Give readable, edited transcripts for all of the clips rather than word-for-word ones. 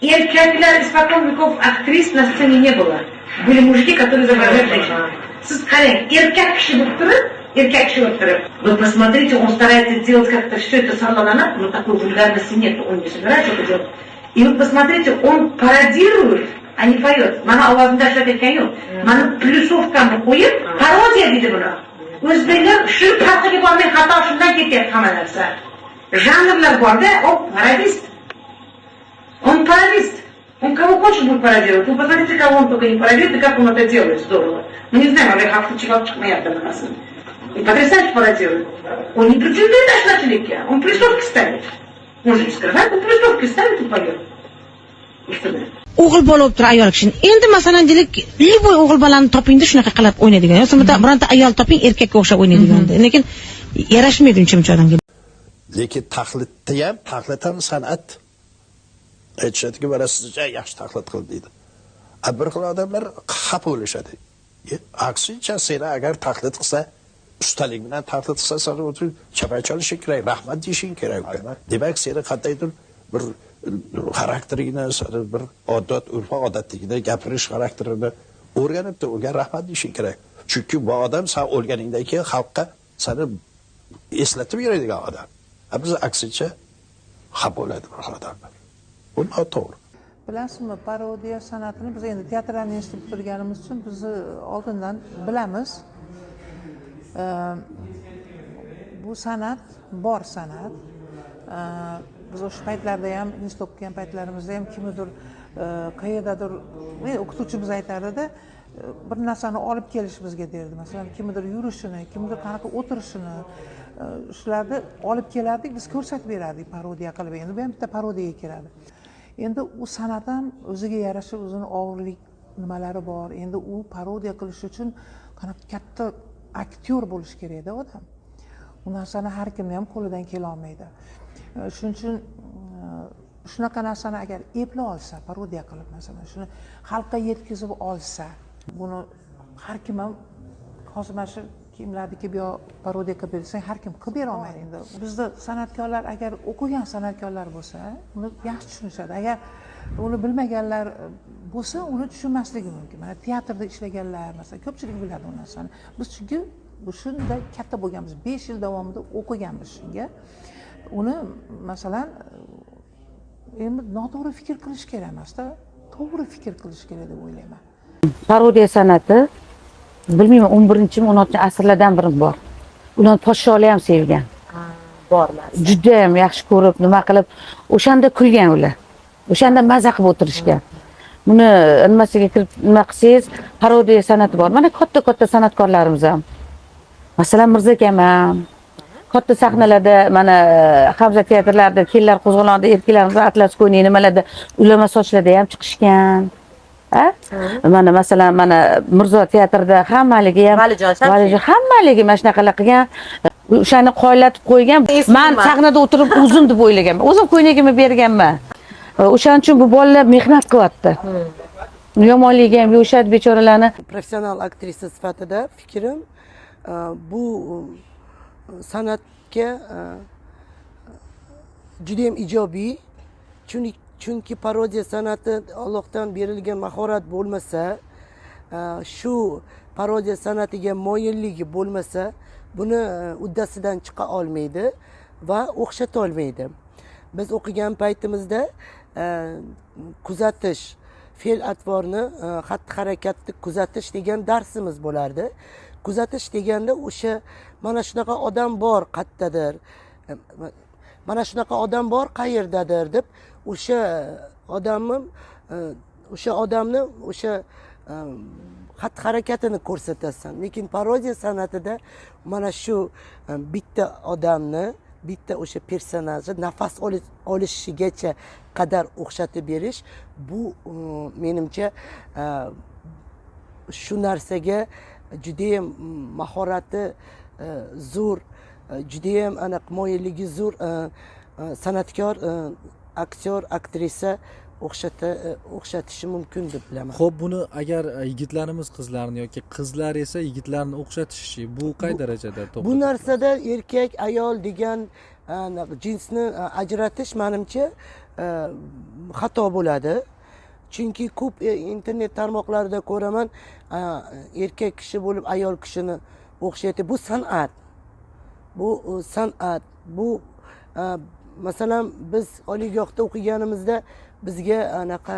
Erkaklar испокон веков актрис на сцене не было. Были мужики, которые изображают женщин. Siz qarang, erkak kishi bo'lib turib, erkak kishi bo'lib turib. Вы посмотрите, он старается сделать как-то все это сарланано, но такой вульгарности нет, он не собирается это делать. И вы посмотрите, он пародирует, а не поет. Mana ovozini tashlab ketgani yo'q. Mana plyusovkani qo'yib, parodiya deydi buni. O'zbeklar shu farqiga bormay xato shundan ketyapti hamma narsa. Janrlar borda, o parodist. Он пародист. Он кого хочет будет пародировать. Вы посмотрите, кого он только не пародирует и как он это делает здорово. Мы не знаем, а как чувак моя на нас. И потрясающе пародирует. Он не претендует даже на членки, он присовки ставит. Он же не скрывает, он присовки ставит и поет. И что это? O'g'il bola bo'lib turib ayol kishi. Endi masalan deylik, liboy o'g'il bolani topingda shunaqa qilib o'ynaydigan. Yo'qsa bironta ayol toping erkakka o'xshab o'ynaydigan. Lekin yarashmaydi uncha odamga. Lekin taqlidda ham, taqlid ham san'at. Aytishadiki, mana sizcha yaxshi taqlid qildi deydi. Bir xil odamlar xafa bo'lishadi. Aksincha, seni agar taqlid qilsa, ustalik bilan taqlid qilsa, sen o'tirib chapay chalishing kerak, rahmat deyishing kerak. Demak, seni qandaydir bir xarakteringni, bir odat, urf-odatligini, gapirish xarakterini o'rganibdi, unga rahmat deyishing kerak. Chunki bu odam sen o'lganingdan keyin xalqqa seni eslatib yuradigan odam. Biz aksincha xafa bo'ladi bir odamlar. Bu noto'g'ri. Bilasizmi, parodiya san'atini biz endi teatrlarni eshitib turganimiz uchun biz oldindan bilamiz. Bu san'at bor san'at. Biz o'sha paytlarda ham, institutga o'qigan paytlarimizda ham kimnidir qayerdadir o'qituvchimiz aytardi-da, bir narsani olib kelish bizga derdi. Masalan, kimnidir yurishini, kimnidir qanaqa o'tirishini, shularni olib kelardik, biz ko'rsatib berardik parodiya qilib. Endi bu ham bitta parodiyaga kiradi. Endi u san'at ham o'ziga yarasha o'zini og'irlik nimalari bor. Endi u parodiya qilish uchun qanaqa katta aktyor bo'lish kerak-da odam. U narsani har kim ham qo'lidan kela olmaydi. Shuning uchun shunaqa narsani agar eplay olsa, parodiya qilib masalan, shuni xalqqa yetkazib olsa, buni har kim ham hozir mana shu kimlarniki bu parodiya qilib bersang, har kim qilib bera olmaydi. Endi bizda san'atkorlar agar o'qigan san'atkorlar bo'lsa, uni yaxshi tushunishadi. Agar uni bilmaganlar bo'lsa, uni tushunmasligi mumkin. Mana teatrda ishlaganlar, masalan, ko'pchilik biladi u narsani. Biz chunki shunda katta bo'lganmiz, 5 yil davomida o'qiganmiz shunga. Uni masalan endi noto'g'ri fikr qilish kerak emas-da, to'g'ri fikr qilish kerak deb o'ylayman. Parodiya san'ati bilmayman 11-16-asrlardan biri bor. Ular podsholar ham sevgan. Borlar. Juda ham yaxshi ko'rib, nima qilib, o'shanda kulgan ular. O'shanda maza qilib o'tirishgan. Buni nimasiga kirib nima qilsangiz, parodiya san'ati bor. Mana katta san'atkorlarimiz ham. Masalan, Mirza Kamal katta sahnalarda, mana Hamza teatrlarida, kelinlar qo'zg'olonida, erkaklarimiz atlas ko'yni nimalarda ulama sochlarda ham chiqishgan. Mana masalan, mana Mirzo teatrida hammaligi ham Valijon hammaligi mana shunaqalar qilgan. O'shani qoyillatib qo'ygan. Men sahnada o'tirib uzun deb o'ylaganman. O'zim ko'ynagimni berganman. O'shaning uchun bu bolalar mehnat qilyapti. Yomonligi ham yo'shadi bechoralarni. Professional aktrisa sifatida fikrim bu san'atga juda ham ijobiy. Chunki parodiya san'ati Allohdan berilgan mahorat bo'lmasa, shu parodiya san'atiga moyilligi bo'lmasa, buni uddasidan chiqa olmaydi va o'xshata olmaydi. Biz o'qigan paytimizda kuzatish, fe'l atvorni, xatti-harakatni kuzatish degan darsimiz bo'lardi. Kuzatish deganda o'sha mana shunaqa odam bor qayerdadir, mana shunaqa odam bor qayerdadir deb o'sha odamni o'sha xatti-harakatini ko'rsatasan. Lekin parodiya san'atida mana shu bitta odamni, bitta o'sha personajni nafas olishigacha qadar o'xshatib berish, bu menimcha shu narsaga juda ham mahorati zo'r, juda ham aniq moyilligi zo'r san'atkor, aktyor, aktrisa o'xshatishi mumkin deb bilaman. Xo'p, buni agar yigitlarimiz qizlarni yoki qizlar esa yigitlarni o'xshatishi bu qay darajada to'g'ri? Bu narsada erkak ayol degan jinsni ajratish menimcha xato bo'ladi. Chunki ko'p internet tarmoqlarida ko'raman, erkak kishi bo'lib ayol kishini o'xshaydi. Bu san'at. Bu san'at. Bu masalan biz oliygohda o'qiganimizda bizga anaqa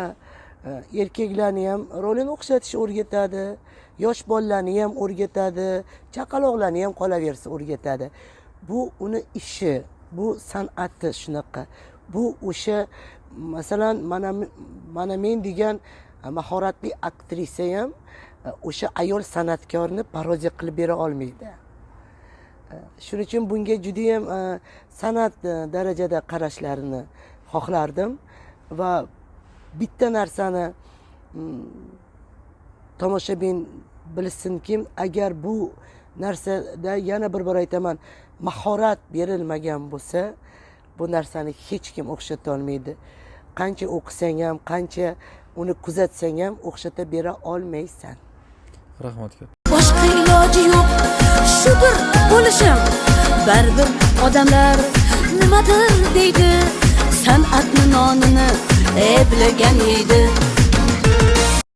erkaklarni ham rolini o'xshatish o'rgatadi, yosh bolalarni ham o'rgatadi, chaqaloqlarni ham qolaversa o'rgatadi. Bu uni ishi, bu san'ati shunaqa. Bu o'sha masalan mana men degan mahoratli aktrisa ham o'sha ayol san'atkorni parodiya qilib bera olmaydi. Shuning uchun bunga juda ham san'at darajada qarashlarini xohlardim va bitta narsani tomoshabin bilsinki, agar bu narsada yana bir bor aytaman, mahorat berilmagan bo'lsa, bu narsani hech kim o'xshata olmaydi. Qancha o'qisang ham, qancha uni kuzatsang ham o'xshata bera olmaysan. Rahmat ko'p. Boshqa iloji yo'q, shudir bo'lishim. Baribir odamlar nimadir deydi, san'atni nonini eplagan yeydi.